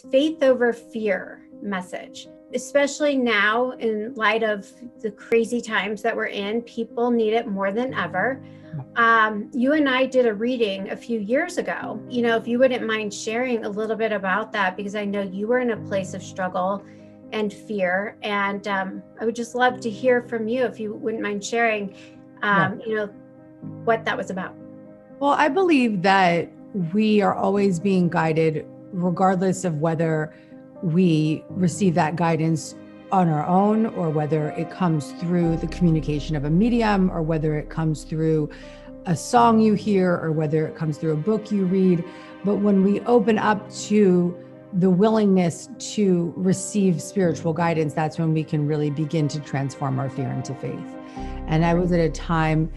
faith over fear message, especially now in light of the crazy times that we're in. People need it more than ever. You and I did a reading a few years ago. If you wouldn't mind sharing a little bit about that, because I know you were in a place of struggle and fear. And I would just love to hear from you, if you wouldn't mind sharing, what that was about. Well, I believe that we are always being guided, regardless of whether we receive that guidance on our own, or whether it comes through the communication of a medium, or whether it comes through a song you hear, or whether it comes through a book you read. But when we open up to the willingness to receive spiritual guidance, that's when we can really begin to transform our fear into faith. And I was at a time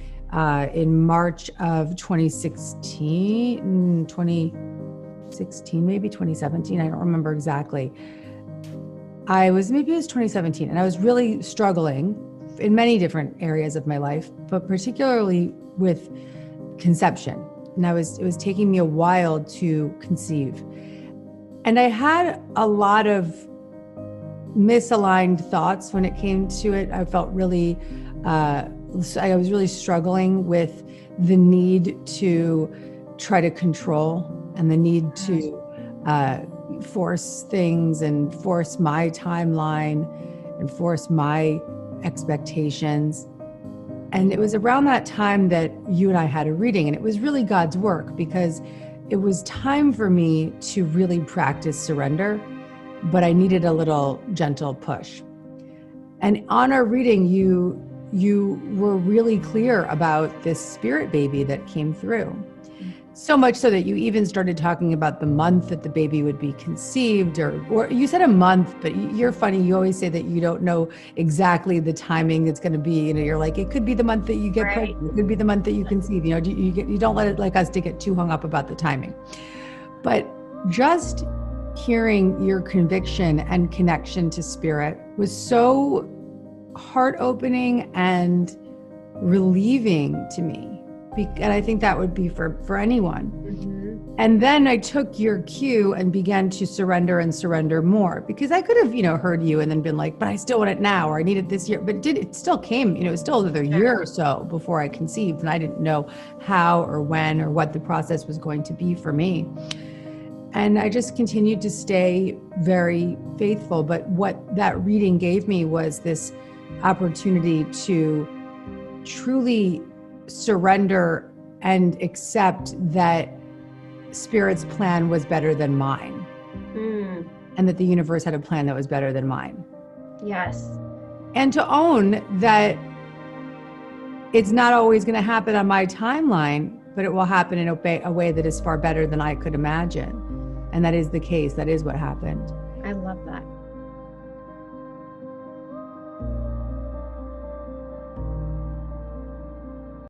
in March of 2016, maybe 2017. I don't remember exactly. Maybe it was 2017. And I was really struggling in many different areas of my life, but particularly with conception. And it was taking me a while to conceive. And I had a lot of misaligned thoughts when it came to it. I felt really, I was really struggling with the need to try to control, and the need to force things and force my timeline and force my expectations. And it was around that time that you and I had a reading, and it was really God's work, because it was time for me to really practice surrender, but I needed a little gentle push. And on our reading, you were really clear about this spirit baby that came through. So much so that you even started talking about the month that the baby would be conceived, or you said a month, but you're funny. You always say that you don't know exactly the timing it's going to be. You're like, it could be the month that you get pregnant. It could be the month that you conceive. You don't let it like us to get too hung up about the timing. But just hearing your conviction and connection to spirit was so heart-opening and relieving to me. And I think that would be for anyone. Mm-hmm. And then I took your cue and began to surrender more, because I could have, heard you and then been like, but I still want it now, or I need it this year. But it still came, it was still another year or so before I conceived. And I didn't know how or when or what the process was going to be for me. And I just continued to stay very faithful. But what that reading gave me was this opportunity to truly surrender and accept that Spirit's plan was better than mine. And that the universe had a plan that was better than mine. Yes. And to own that it's not always going to happen on my timeline, but it will happen in a way that is far better than I could imagine. And that is the case. That is what happened. I love that.